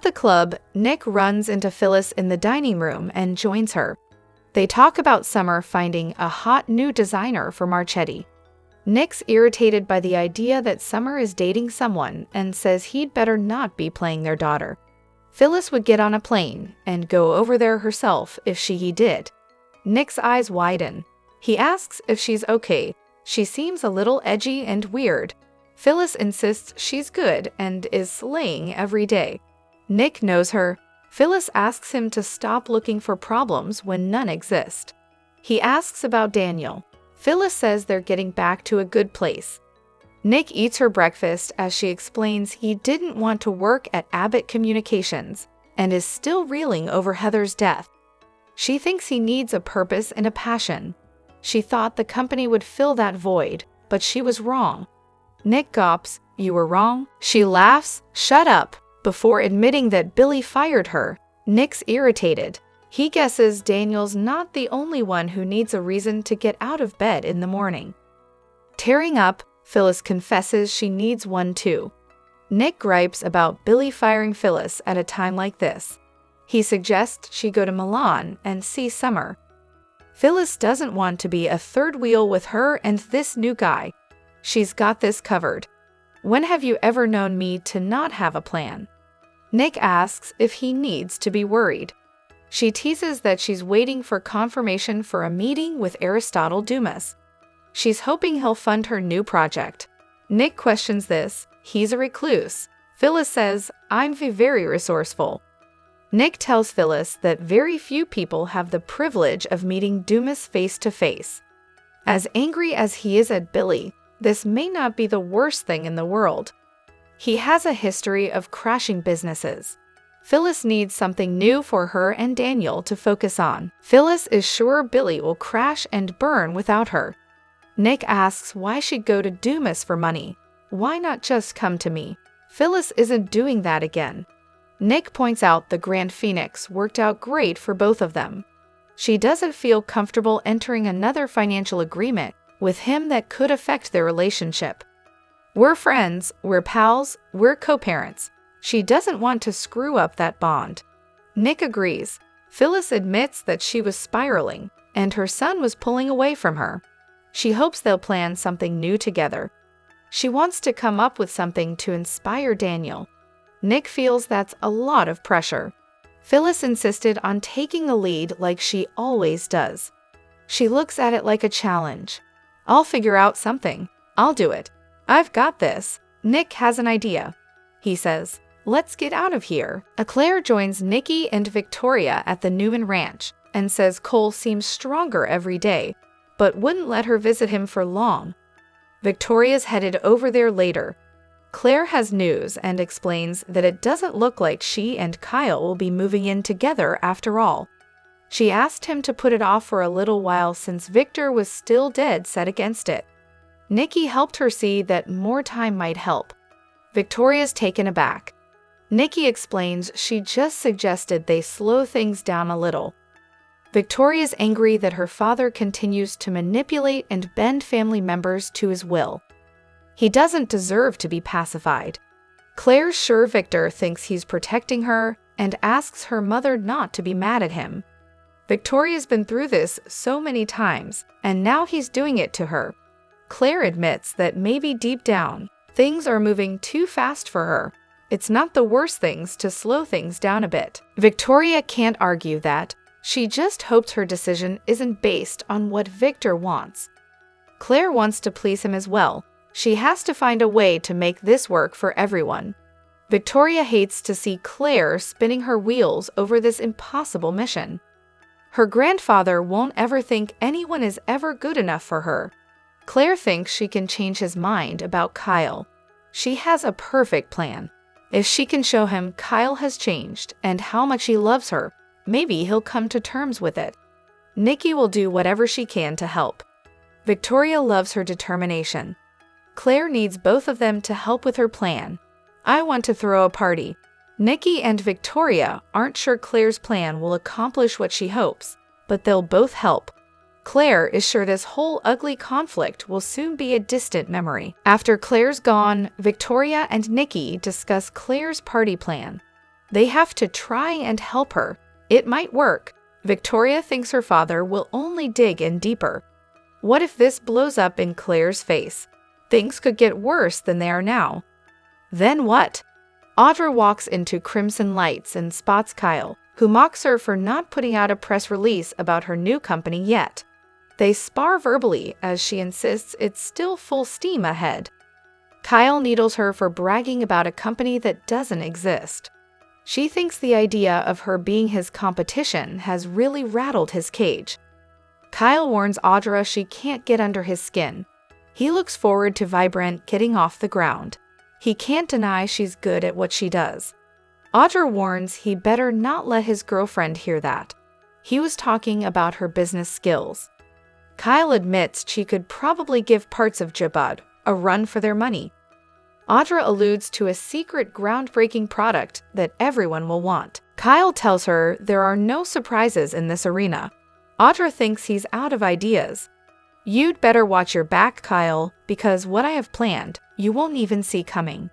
At the club, Nick runs into Phyllis in the dining room and joins her. They talk about Summer finding a hot new designer for Marchetti. Nick's irritated by the idea that Summer is dating someone and says he'd better not be playing their daughter. Phyllis would get on a plane and go over there herself if he did. Nick's eyes widen. He asks if she's okay. She seems a little edgy and weird. Phyllis insists she's good and is slaying every day. Nick knows her. Phyllis asks him to stop looking for problems when none exist. He asks about Daniel. Phyllis says they're getting back to a good place. Nick eats her breakfast as she explains he didn't want to work at Abbott Communications and is still reeling over Heather's death. She thinks he needs a purpose and a passion. She thought the company would fill that void, but she was wrong. Nick gawps, "You were wrong?" She laughs, "Shut up," before admitting that Billy fired her. Nick's irritated. He guesses Daniel's not the only one who needs a reason to get out of bed in the morning. Tearing up, Phyllis confesses she needs one too. Nick gripes about Billy firing Phyllis at a time like this. He suggests she go to Milan and see Summer. Phyllis doesn't want to be a third wheel with her and this new guy. She's got this covered. When have you ever known me to not have a plan? Nick asks if he needs to be worried. She teases that she's waiting for confirmation for a meeting with Aristotle Dumis. She's hoping he'll fund her new project. Nick questions this. He's a recluse. Phyllis says, "I'm very resourceful." Nick tells Phyllis that very few people have the privilege of meeting Dumis face to face. As angry as he is at Billy, this may not be the worst thing in the world. He has a history of crashing businesses. Phyllis needs something new for her and Daniel to focus on. Phyllis is sure Billy will crash and burn without her. Nick asks why she'd go to Dumis for money. Why not just come to me? Phyllis isn't doing that again. Nick points out the Grand Phoenix worked out great for both of them. She doesn't feel comfortable entering another financial agreement with him that could affect their relationship. We're friends, we're pals, we're co-parents. She doesn't want to screw up that bond. Nick agrees. Phyllis admits that she was spiraling, and her son was pulling away from her. She hopes they'll plan something new together. She wants to come up with something to inspire Daniel. Nick feels that's a lot of pressure. Phyllis insisted on taking the lead like she always does. She looks at it like a challenge. "I'll figure out something. I'll do it. I've got this." Nick has an idea. He says, "Let's get out of here." Claire joins Nikki and Victoria at the Newman Ranch and says Cole seems stronger every day, but wouldn't let her visit him for long. Victoria's headed over there later. Claire has news and explains that it doesn't look like she and Kyle will be moving in together after all. She asked him to put it off for a little while since Victor was still dead set against it. Nikki helped her see that more time might help. Victoria's taken aback. Nikki explains she just suggested they slow things down a little. Victoria's angry that her father continues to manipulate and bend family members to his will. He doesn't deserve to be pacified. Claire's sure Victor thinks he's protecting her and asks her mother not to be mad at him. Victoria's been through this so many times, and now he's doing it to her. Claire admits that maybe deep down, things are moving too fast for her. It's not the worst things to slow things down a bit. Victoria can't argue that. She just hopes her decision isn't based on what Victor wants. Claire wants to please him as well. She has to find a way to make this work for everyone. Victoria hates to see Claire spinning her wheels over this impossible mission. Her grandfather won't ever think anyone is ever good enough for her. Claire thinks she can change his mind about Kyle. She has a perfect plan. If she can show him Kyle has changed and how much he loves her, maybe he'll come to terms with it. Nikki will do whatever she can to help. Victoria loves her determination. Claire needs both of them to help with her plan. I want to throw a party. Nikki and Victoria aren't sure Claire's plan will accomplish what she hopes, but they'll both help. Claire is sure this whole ugly conflict will soon be a distant memory. After Claire's gone, Victoria and Nikki discuss Claire's party plan. They have to try and help her. It might work. Victoria thinks her father will only dig in deeper. What if this blows up in Claire's face? Things could get worse than they are now. Then what? Audra walks into Crimson Lights and spots Kyle, who mocks her for not putting out a press release about her new company yet. They spar verbally as she insists it's still full steam ahead. Kyle needles her for bragging about a company that doesn't exist. She thinks the idea of her being his competition has really rattled his cage. Kyle warns Audra she can't get under his skin. He looks forward to Vibrant getting off the ground. He can't deny she's good at what she does. Audra warns he better not let his girlfriend hear that. He was talking about her business skills. Kyle admits she could probably give parts of Jabad a run for their money. Audra alludes to a secret groundbreaking product that everyone will want. Kyle tells her there are no surprises in this arena. Audra thinks he's out of ideas. You'd better watch your back, Kyle, because what I have planned, you won't even see coming.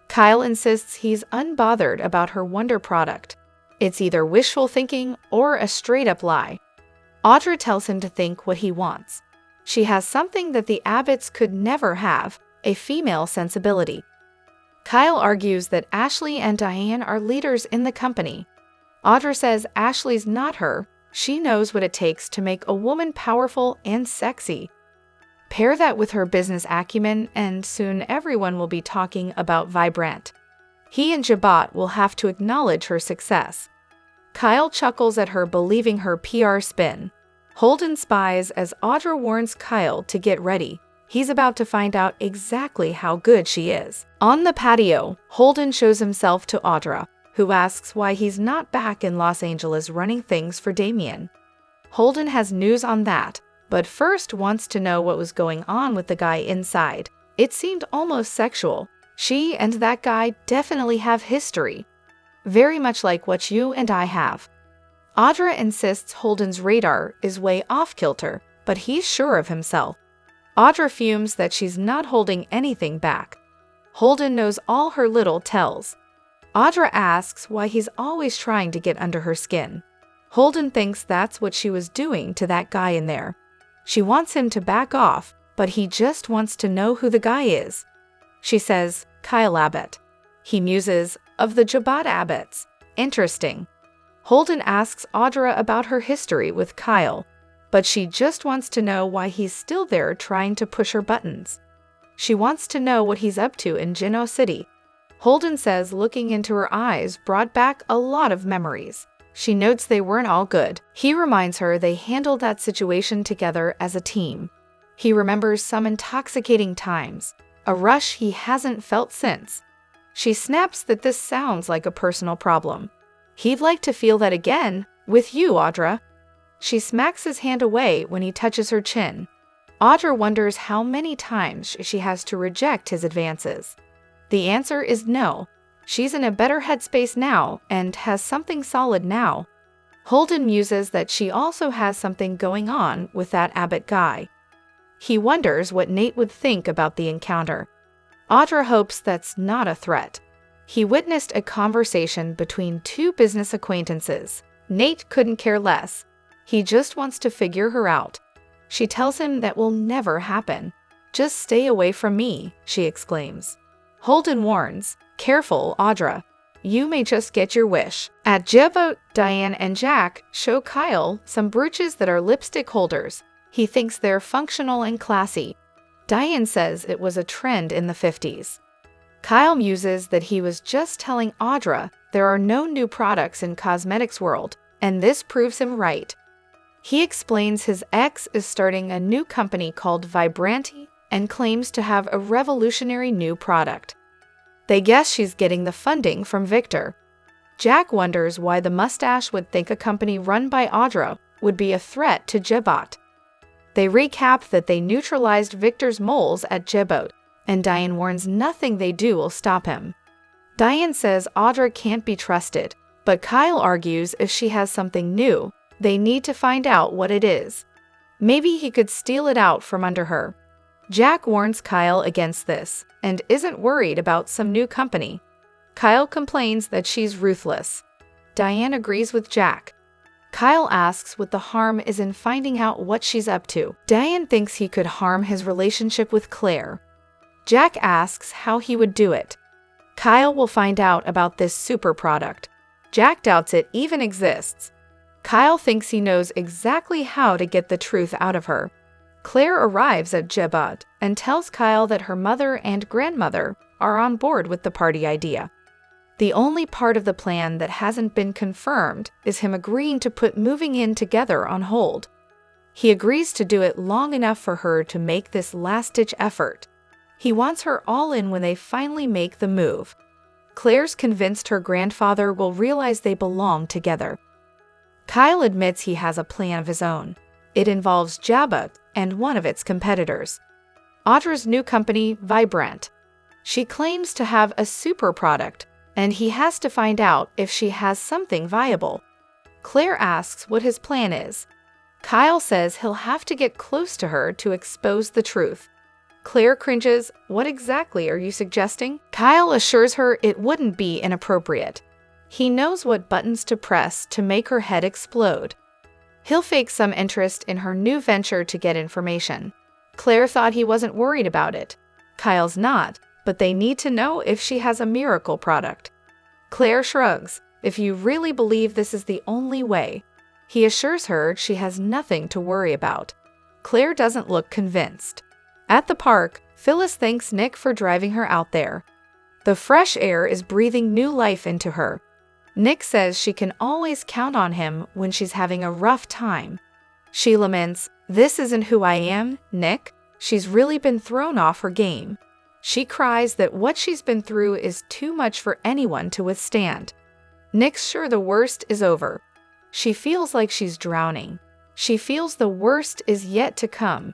Kyle insists he's unbothered about her wonder product. It's either wishful thinking or a straight-up lie. Audra tells him to think what he wants. She has something that the Abbotts could never have, a female sensibility. Kyle argues that Ashley and Diane are leaders in the company. Audra says Ashley's not her. She knows what it takes to make a woman powerful and sexy. Pair that with her business acumen, and soon everyone will be talking about Vibrant. He and Jabad will have to acknowledge her success. Kyle chuckles at her believing her PR spin. Holden spies as Audra warns Kyle to get ready. He's about to find out exactly how good she is. On the patio, Holden shows himself to Audra, who asks why he's not back in Los Angeles running things for Damien. Holden has news on that, but first wants to know what was going on with the guy inside. It seemed almost sexual. She and that guy definitely have history. Very much like what you and I have. Audra insists Holden's radar is way off-kilter, but he's sure of himself. Audra fumes that she's not holding anything back. Holden knows all her little tells. Audra asks why he's always trying to get under her skin. Holden thinks that's what she was doing to that guy in there. She wants him to back off, but he just wants to know who the guy is. She says, Kyle Abbott. He muses, of the Jabad Abbotts. Interesting. Holden asks Audra about her history with Kyle, but she just wants to know why he's still there trying to push her buttons. She wants to know what he's up to in Gino City. Holden says looking into her eyes brought back a lot of memories. She notes they weren't all good. He reminds her they handled that situation together as a team. He remembers some intoxicating times, a rush he hasn't felt since. She snaps that this sounds like a personal problem. He'd like to feel that again, with you, Audra. She smacks his hand away when he touches her chin. Audra wonders how many times she has to reject his advances. The answer is no. She's in a better headspace now and has something solid now. Holden muses that she also has something going on with that Abbott guy. He wonders what Nate would think about the encounter. Audra hopes that's not a threat. He witnessed a conversation between two business acquaintances. Nate couldn't care less. He just wants to figure her out. She tells him that will never happen. Just stay away from me, she exclaims. Holden warns, careful, Audra. You may just get your wish. At Jabot, Diane and Jack show Kyle some brooches that are lipstick holders. He thinks they're functional and classy. Diane says it was a trend in the 50s. Kyle muses that he was just telling Audra there are no new products in cosmetics world, and this proves him right. He explains his ex is starting a new company called Vibranti and claims to have a revolutionary new product. They guess she's getting the funding from Victor. Jack wonders why the mustache would think a company run by Audra would be a threat to Jabot. They recap that they neutralized Victor's moles at Jabot, and Diane warns nothing they do will stop him. Diane says Audra can't be trusted, but Kyle argues if she has something new, they need to find out what it is. Maybe he could steal it out from under her. Jack warns Kyle against this, and isn't worried about some new company. Kyle complains that she's ruthless. Diane agrees with Jack. Kyle asks what the harm is in finding out what she's up to. Diane thinks he could harm his relationship with Claire. Jack asks how he would do it. Kyle will find out about this super product. Jack doubts it even exists. Kyle thinks he knows exactly how to get the truth out of her. Claire arrives at Jebot and tells Kyle that her mother and grandmother are on board with the party idea. The only part of the plan that hasn't been confirmed is him agreeing to put moving in together on hold. He agrees to do it long enough for her to make this last-ditch effort. He wants her all in when they finally make the move. Claire's convinced her grandfather will realize they belong together. Kyle admits he has a plan of his own. It involves Jabba and one of its competitors. Audra's new company, Vibrant. She claims to have a super product, and he has to find out if she has something viable. Claire asks what his plan is. Kyle says he'll have to get close to her to expose the truth. Claire cringes. What exactly are you suggesting? Kyle assures her it wouldn't be inappropriate. He knows what buttons to press to make her head explode. He'll fake some interest in her new venture to get information. Claire thought he wasn't worried about it. Kyle's not, but they need to know if she has a miracle product. Claire shrugs. If you really believe this is the only way. He assures her she has nothing to worry about. Claire doesn't look convinced. At the park, Phyllis thanks Nick for driving her out there. The fresh air is breathing new life into her. Nick says she can always count on him when she's having a rough time. She laments, "This isn't who I am, Nick." She's really been thrown off her game. She cries that what she's been through is too much for anyone to withstand. Nick's sure the worst is over. She feels like she's drowning. She feels the worst is yet to come.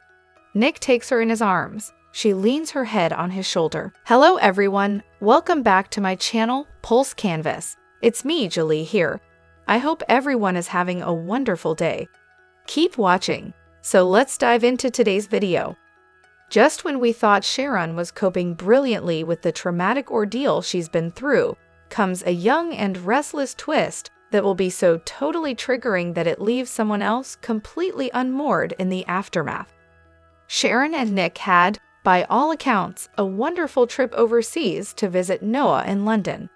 Nick takes her in his arms. She leans her head on his shoulder. Hello everyone, welcome back to my channel, Pulse Canvas. It's me, Julie, here. I hope everyone is having a wonderful day. Keep watching. So let's dive into today's video. Just when we thought Sharon was coping brilliantly with the traumatic ordeal she's been through, comes a young and restless twist that will be so totally triggering that it leaves someone else completely unmoored in the aftermath. Sharon and Nick had, by all accounts, a wonderful trip overseas to visit Noah in London.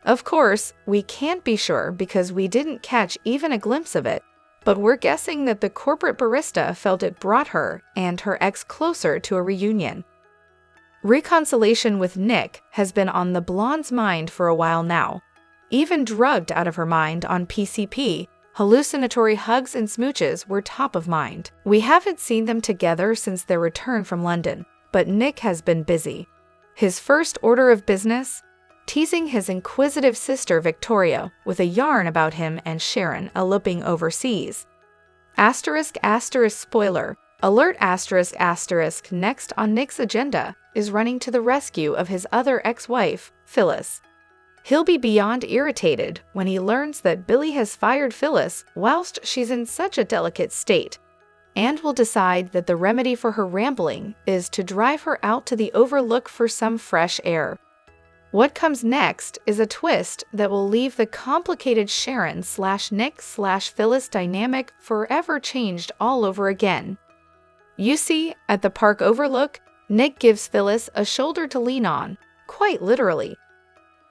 Of course, we can't be sure because we didn't catch even a glimpse of it, but we're guessing that the corporate barista felt it brought her and her ex closer to a reunion. Reconciliation with Nick has been on the blonde's mind for a while now. Even drugged out of her mind on PCP, hallucinatory hugs and smooches were top of mind. We haven't seen them together since their return from London, but Nick has been busy. His first order of business? Teasing his inquisitive sister Victoria with a yarn about him and Sharon eloping overseas. Asterisk spoiler, alert asterisk next on Nick's agenda is running to the rescue of his other ex-wife, Phyllis. He'll be beyond irritated when he learns that Billy has fired Phyllis whilst she's in such a delicate state, and will decide that the remedy for her rambling is to drive her out to the overlook for some fresh air. What comes next is a twist that will leave the complicated Sharon/Nick/Phyllis dynamic forever changed all over again. You see, at the park overlook, Nick gives Phyllis a shoulder to lean on, quite literally.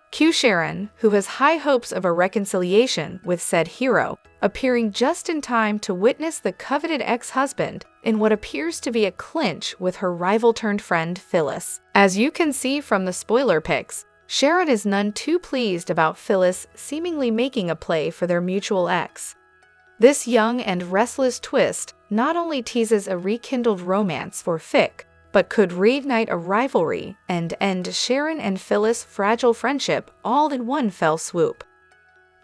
Cue Sharon, who has high hopes of a reconciliation with said hero, appearing just in time to witness the coveted ex-husband in what appears to be a clinch with her rival-turned-friend Phyllis. As you can see from the spoiler pics, Sharon is none too pleased about Phyllis seemingly making a play for their mutual ex. This young and restless twist not only teases a rekindled romance for Fick, but could reignite a rivalry and end Sharon and Phyllis' fragile friendship all in one fell swoop.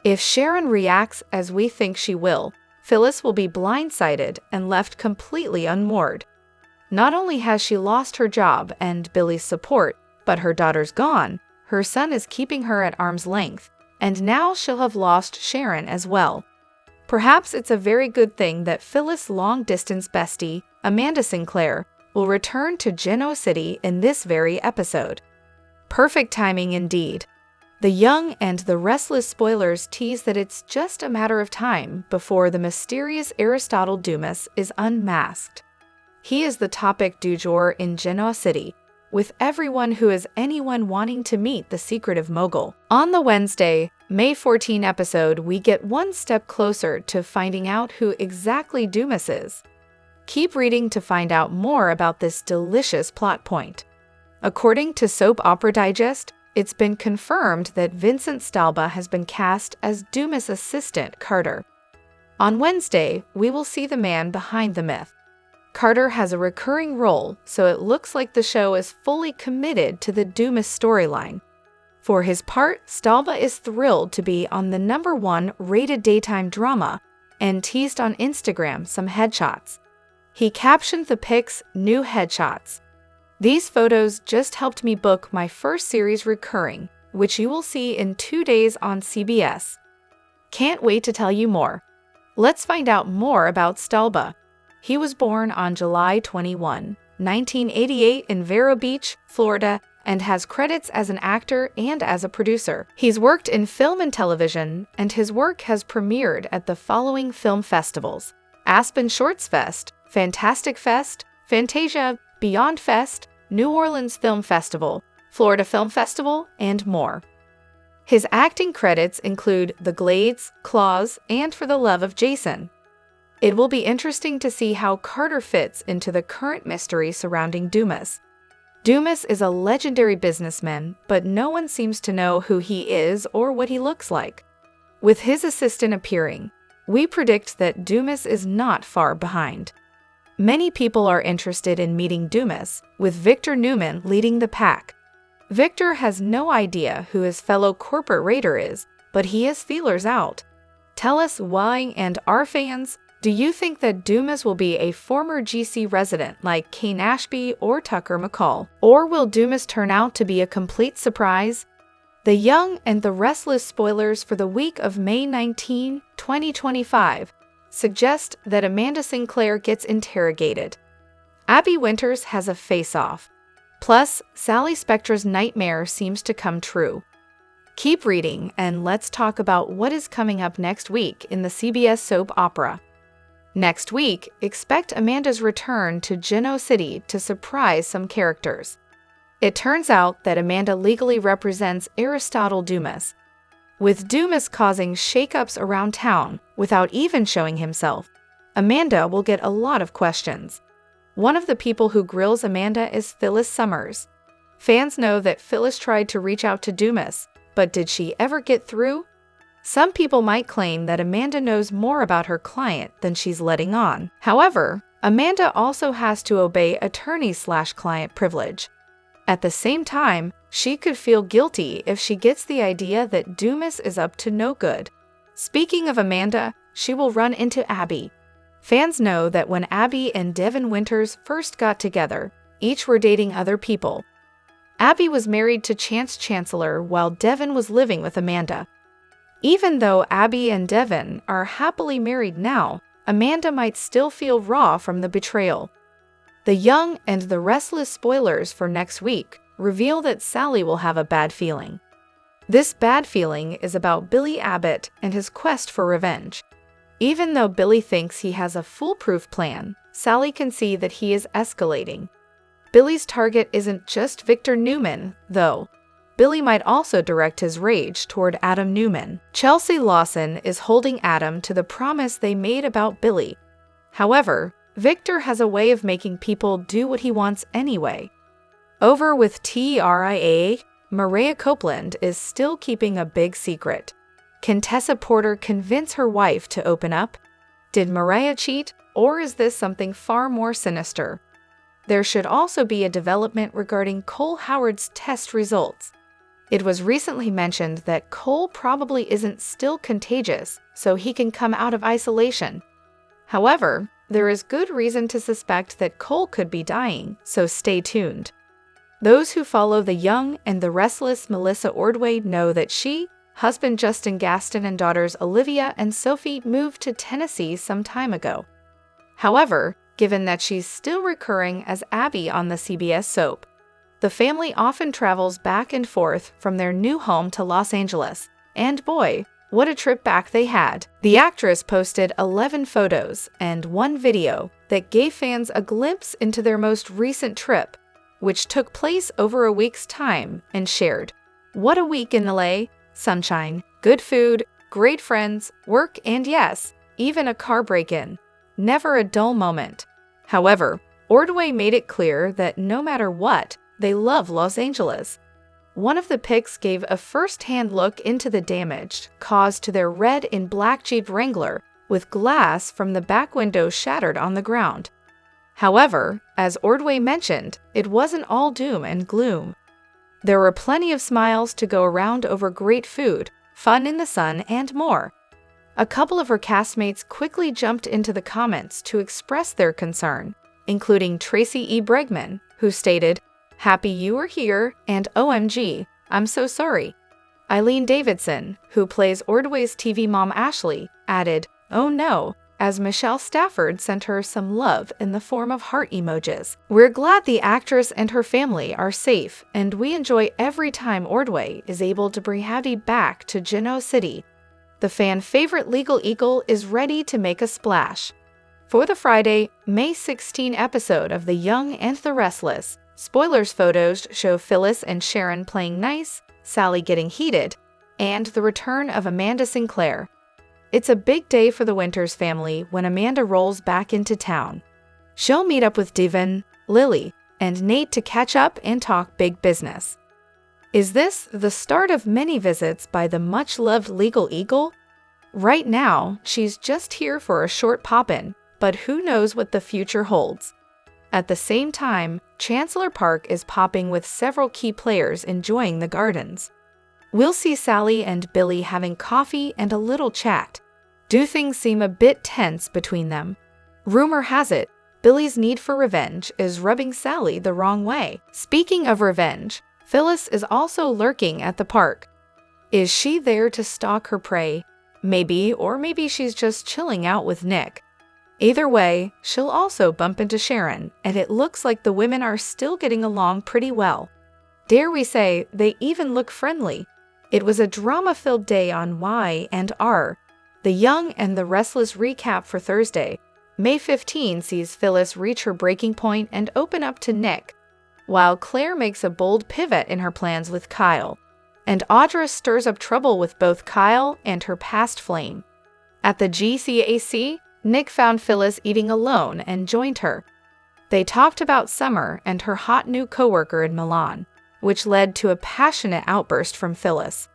If Sharon reacts as we think she will, Phyllis will be blindsided and left completely unmoored. Not only has she lost her job and Billy's support, but her daughter's gone, her son is keeping her at arm's length, and now she'll have lost Sharon as well. Perhaps it's a very good thing that Phyllis' long-distance bestie, Amanda Sinclair, will return to Genoa City in this very episode. Perfect timing indeed. The Young and the Restless spoilers tease that it's just a matter of time before the mysterious Aristotle Dumis is unmasked. He is the topic du jour in Genoa City, with everyone who is anyone wanting to meet the secretive mogul. On the Wednesday, May 14 episode, we get one step closer to finding out who exactly Dumis is. Keep reading to find out more about this delicious plot point. According to Soap Opera Digest, it's been confirmed that Vincent Stalba has been cast as Dumis' assistant, Carter. On Wednesday, we will see the man behind the myth. Carter has a recurring role, so it looks like the show is fully committed to the Dumis storyline. For his part, Stalba is thrilled to be on the #1 rated daytime drama and teased on Instagram some headshots. He captioned the pics "new headshots." These photos just helped me book my first series recurring, which you will see in 2 days on CBS. Can't wait to tell you more. Let's find out more about Stalba. He was born on July 21, 1988 in Vero Beach, Florida, and has credits as an actor and as a producer. He's worked in film and television, and his work has premiered at the following film festivals: Aspen Shorts Fest, Fantastic Fest, Fantasia, Beyond Fest, New Orleans Film Festival, Florida Film Festival, and more. His acting credits include The Glades, Claws, and For the Love of Jason. It will be interesting to see how Carter fits into the current mystery surrounding Dumis. Dumis is a legendary businessman, but no one seems to know who he is or what he looks like. With his assistant appearing, we predict that Dumis is not far behind. Many people are interested in meeting Dumis, with Victor Newman leading the pack. Victor has no idea who his fellow corporate raider is, but he has feelers out. Tell us why, and our fans, do you think that Dumis will be a former GC resident like Kane Ashby or Tucker McCall? Or will Dumis turn out to be a complete surprise? The Young and the Restless spoilers for the week of May 19, 2025 suggest that Amanda Sinclair gets interrogated. Abby Winters has a face-off. Plus, Sally Spectra's nightmare seems to come true. Keep reading, and let's talk about what is coming up next week in the CBS soap opera. Next week, expect Amanda's return to Genoa City to surprise some characters. It turns out that Amanda legally represents Aristotle Dumis. With Dumis causing shakeups around town without even showing himself, Amanda will get a lot of questions. One of the people who grills Amanda is Phyllis Summers. Fans know that Phyllis tried to reach out to Dumis, but did she ever get through? Some people might claim that Amanda knows more about her client than she's letting on. However, Amanda also has to obey attorney/client privilege. At the same time, she could feel guilty if she gets the idea that Dumis is up to no good. Speaking of Amanda, she will run into Abby. Fans know that when Abby and Devin Winters first got together, each were dating other people. Abby was married to Chance Chancellor while Devin was living with Amanda. Even though Abby and Devin are happily married now, Amanda might still feel raw from the betrayal. The Young and the Restless spoilers for next week reveal that Sally will have a bad feeling. This bad feeling is about Billy Abbott and his quest for revenge. Even though Billy thinks he has a foolproof plan, Sally can see that he is escalating. Billy's target isn't just Victor Newman, though. Billy might also direct his rage toward Adam Newman. Chelsea Lawson is holding Adam to the promise they made about Billy. However, Victor has a way of making people do what he wants anyway. Over with TRIA, Maria Copeland is still keeping a big secret. Can Tessa Porter convince her wife to open up? Did Mariah cheat, or is this something far more sinister? There should also be a development regarding Cole Howard's test results. It was recently mentioned that Cole probably isn't still contagious, so he can come out of isolation. However, there is good reason to suspect that Cole could be dying, so stay tuned. Those who follow the Young and the Restless Melissa Ordway know that she, husband Justin Gaston, and daughters Olivia and Sophie moved to Tennessee some time ago. However, given that she's still recurring as Abby on the CBS soap, The family often travels back and forth from their new home to Los Angeles. And boy, what a trip back they had. The actress posted 11 photos and one video that gave fans a glimpse into their most recent trip, which took place over a week's time, and shared, "What a week in LA. Sunshine, good food, great friends, work, and yes, even a car break-in. Never a dull moment." However, Ordway made it clear that no matter what, they love Los Angeles. One of the pics gave a first-hand look into the damage caused to their red and black Jeep Wrangler, with glass from the back window shattered on the ground. However, as Ordway mentioned, it wasn't all doom and gloom. There were plenty of smiles to go around over great food, fun in the sun, and more. A couple of her castmates quickly jumped into the comments to express their concern, including Tracy E. Bregman, who stated, "Happy you were here, and OMG, I'm so sorry." Eileen Davidson, who plays Ordway's TV mom Ashley, added, "Oh no," as Michelle Stafford sent her some love in the form of heart emojis. "We're glad the actress and her family are safe, and we enjoy every time Ordway is able to bring Hattie back to Genoa City. The fan favorite Legal Eagle is ready to make a splash." For the Friday, May 16 episode of The Young and the Restless, spoilers photos show Phyllis and Sharon playing nice, Sally getting heated, and the return of Amanda Sinclair. It's a big day for the Winters family when Amanda rolls back into town. She'll meet up with Devin, Lily, and Nate to catch up and talk big business. Is this the start of many visits by the much-loved Legal Eagle? Right now, she's just here for a short pop-in, but who knows what the future holds. At the same time, Chancellor Park is popping with several key players enjoying the gardens. We'll see Sally and Billy having coffee and a little chat. Do things seem a bit tense between them? Rumor has it, Billy's need for revenge is rubbing Sally the wrong way. Speaking of revenge, Phyllis is also lurking at the park. Is she there to stalk her prey? Maybe, or maybe she's just chilling out with Nick. Either way, she'll also bump into Sharon, and it looks like the women are still getting along pretty well. Dare we say, they even look friendly. It was a drama-filled day on Y and R. The Young and the Restless recap for Thursday, May 15 sees Phyllis reach her breaking point and open up to Nick, while Claire makes a bold pivot in her plans with Kyle, and Audra stirs up trouble with both Kyle and her past flame. At the GCAC, Nick found Phyllis eating alone and joined her. They talked about Summer and her hot new coworker in Milan, which led to a passionate outburst from Phyllis.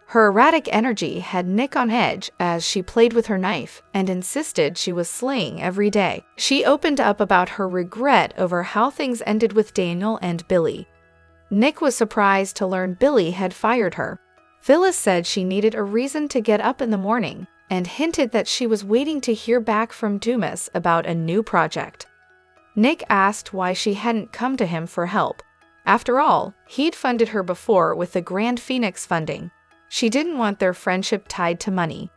Her erratic energy had Nick on edge as she played with her knife and insisted she was slaying every day. She opened up about her regret over how things ended with Daniel and Billy. Nick was surprised to learn Billy had fired her. Phyllis said she needed a reason to get up in the morning and hinted that she was waiting to hear back from Dumis about a new project. Nick asked why she hadn't come to him for help. After all, he'd funded her before with the Grand Phoenix funding. She didn't want their friendship tied to money.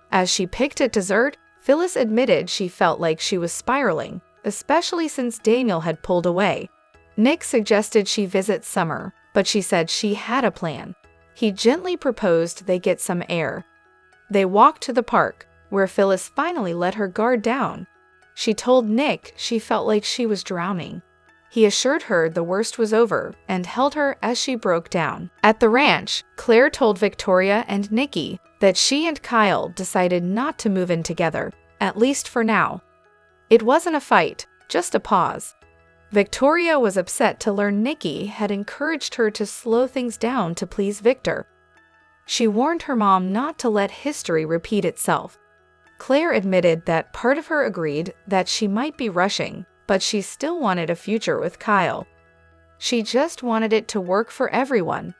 As she picked at dessert, Phyllis admitted she felt like she was spiraling, especially since Daniel had pulled away. Nick suggested she visit Summer, but she said she had a plan. He gently proposed they get some air. They walked to the park, where Phyllis finally let her guard down. She told Nick she felt like she was drowning. He assured her the worst was over and held her as she broke down. At the ranch, Claire told Victoria and Nikki that she and Kyle decided not to move in together, at least for now. It wasn't a fight, just a pause. Victoria was upset to learn Nikki had encouraged her to slow things down to please Victor. She warned her mom not to let history repeat itself. Claire admitted that part of her agreed that she might be rushing, but she still wanted a future with Kyle. She just wanted it to work for everyone.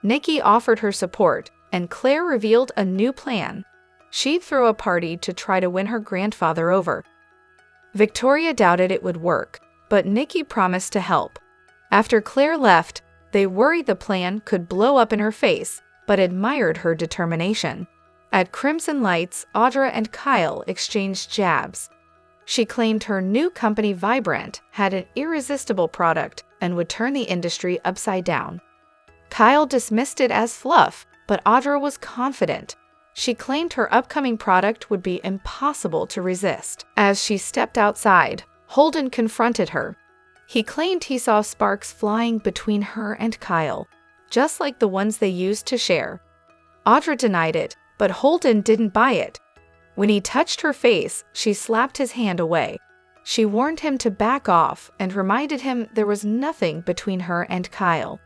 Nikki offered her support, and Claire revealed a new plan. She'd throw a party to try to win her grandfather over. Victoria doubted it would work, but Nikki promised to help. After Claire left, they worried the plan could blow up in her face, but admired her determination. At Crimson Lights, Audra and Kyle exchanged jabs. She claimed her new company Vibrant had an irresistible product and would turn the industry upside down. Kyle dismissed it as fluff, but Audra was confident. She claimed her upcoming product would be impossible to resist. As she stepped outside, Holden confronted her. He claimed he saw sparks flying between her and Kyle, just like the ones they used to share. Audra denied it, but Holden didn't buy it. When he touched her face, she slapped his hand away. She warned him to back off and reminded him there was nothing between her and Kyle.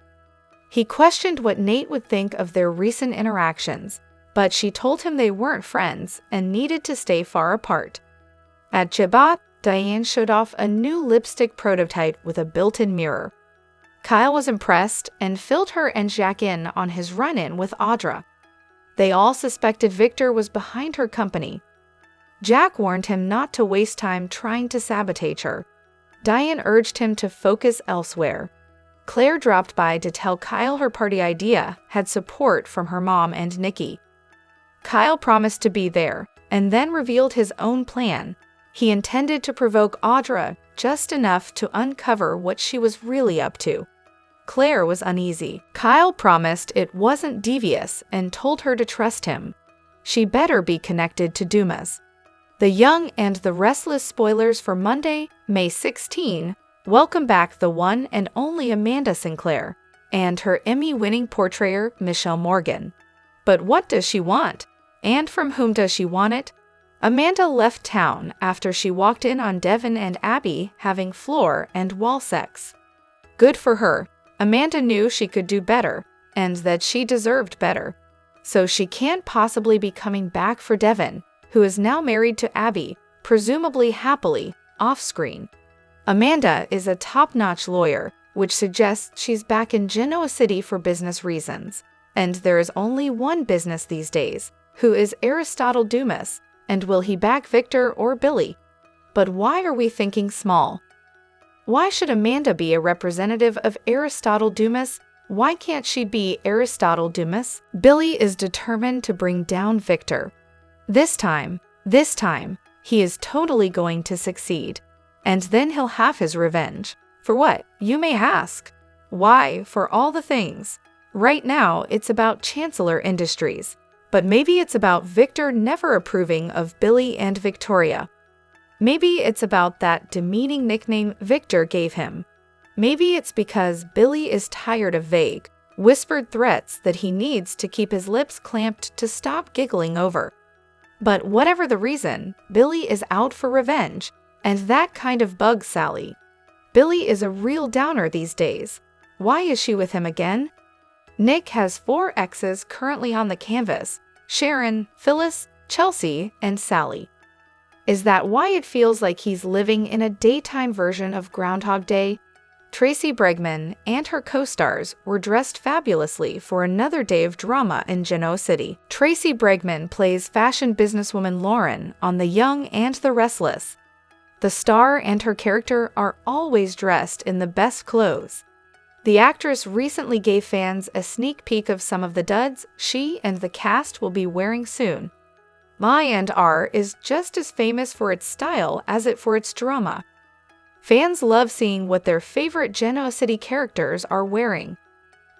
He questioned what Nate would think of their recent interactions, but she told him they weren't friends and needed to stay far apart. At Jabot, Diane showed off a new lipstick prototype with a built-in mirror. Kyle was impressed and filled her and Jack in on his run-in with Audra. They all suspected Victor was behind her company. Jack warned him not to waste time trying to sabotage her. Diane urged him to focus elsewhere. Claire dropped by to tell Kyle her party idea had support from her mom and Nikki. Kyle promised to be there, and then revealed his own plan. He intended to provoke Audra just enough to uncover what she was really up to. Claire was uneasy. Kyle promised it wasn't devious and told her to trust him. She better be connected to Dumis. The Young and the Restless spoilers for Monday, May 16. Welcome back the one and only Amanda Sinclair and her Emmy-winning portrayer, Michelle Morgan. But what does she want? And from whom does she want it? Amanda left town after she walked in on Devin and Abby having floor and wall sex. Good for her. Amanda knew she could do better, and that she deserved better. So she can't possibly be coming back for Devin, who is now married to Abby, presumably happily, off-screen. Amanda is a top-notch lawyer, which suggests she's back in Genoa City for business reasons. And there is only one business these days, who is Aristotle Dumis, and will he back Victor or Billy? But why are we thinking small? Why should Amanda be a representative of Aristotle Dumis? Why can't she be Aristotle Dumis? Billy is determined to bring down Victor. This time, he is totally going to succeed. And then he'll have his revenge. For what, you may ask? Why, for all the things. Right now, it's about Chancellor Industries. But maybe it's about Victor never approving of Billy and Victoria. Maybe it's about that demeaning nickname Victor gave him. Maybe it's because Billy is tired of vague, whispered threats that he needs to keep his lips clamped to stop giggling over. But whatever the reason, Billy is out for revenge, and that kind of bugs Sally. Billy is a real downer these days. Why is she with him again? Nick has 4 exes currently on the canvas: Sharon, Phyllis, Chelsea, and Sally. Is that why it feels like he's living in a daytime version of Groundhog Day? Tracy Bregman and her co-stars were dressed fabulously for another day of drama in Genoa City. Tracy Bregman plays fashion businesswoman Lauren on The Young and the Restless. The star and her character are always dressed in the best clothes. The actress recently gave fans a sneak peek of some of the duds she and the cast will be wearing soon. My and R is just as famous for its style as it for its drama. Fans love seeing what their favorite Genoa City characters are wearing.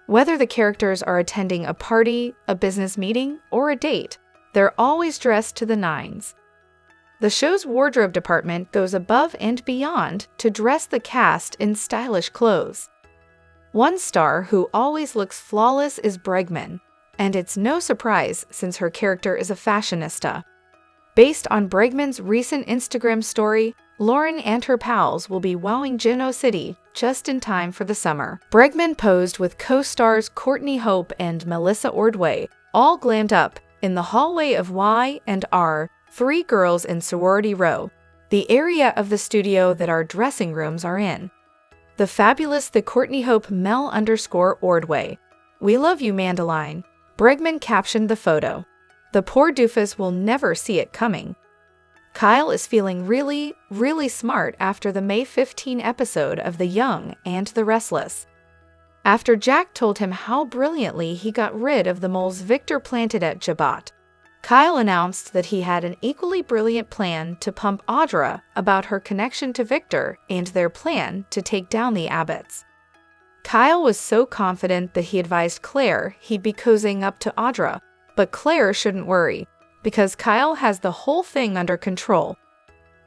Whether the characters are attending a party, a business meeting, or a date, they're always dressed to the nines. The show's wardrobe department goes above and beyond to dress the cast in stylish clothes. One star who always looks flawless is Bregman, and it's no surprise since her character is a fashionista. Based on Bregman's recent Instagram story, Lauren and her pals will be wowing Genoa City just in time for the summer. Bregman posed with co-stars Courtney Hope and Melissa Ordway, all glammed up, in the hallway of Y&R, 3 girls in sorority row, the area of the studio that our dressing rooms are in. The fabulous The Courtney Hope Mel_Ordway. We love you, Mandeline. Bregman captioned the photo. The poor doofus will never see it coming. Kyle is feeling really, really smart after the May 15 episode of The Young and the Restless. After Jack told him how brilliantly he got rid of the moles Victor planted at Jabot, Kyle announced that he had an equally brilliant plan to pump Audra about her connection to Victor and their plan to take down the Abbotts. Kyle was so confident that he advised Claire he'd be cozying up to Audra, but Claire shouldn't worry, because Kyle has the whole thing under control.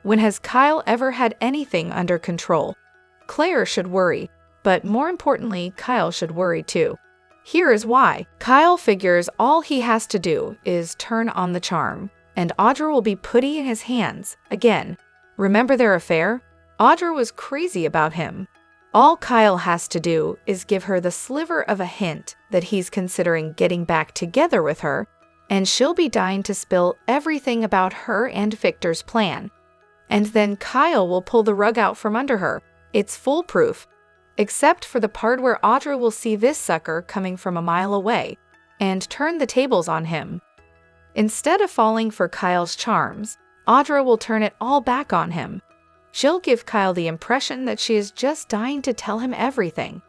When has Kyle ever had anything under control? Claire should worry, but more importantly, Kyle should worry too. Here is why. Kyle figures all he has to do is turn on the charm, and Audra will be putty in his hands again. Remember their affair? Audra was crazy about him. All Kyle has to do is give her the sliver of a hint that he's considering getting back together with her, and she'll be dying to spill everything about her and Victor's plan. And then Kyle will pull the rug out from under her. It's foolproof, except for the part where Audra will see this sucker coming from a mile away and turn the tables on him. Instead of falling for Kyle's charms, Audra will turn it all back on him. She'll give Kyle the impression that she is just dying to tell him everything.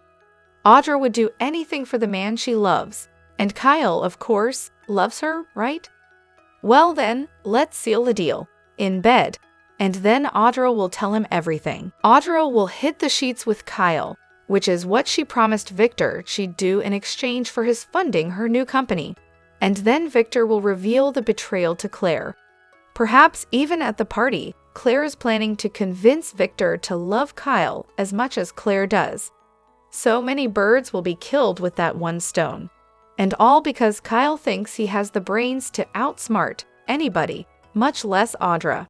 Audra would do anything for the man she loves, and Kyle, of course, loves her, right? Well then, let's seal the deal. In bed. And then Audra will tell him everything. Audra will hit the sheets with Kyle, which is what she promised Victor she'd do in exchange for his funding her new company. And then Victor will reveal the betrayal to Claire. Perhaps even at the party, Claire is planning to convince Victor to love Kyle as much as Claire does. So many birds will be killed with that one stone. And all because Kyle thinks he has the brains to outsmart anybody, much less Audra.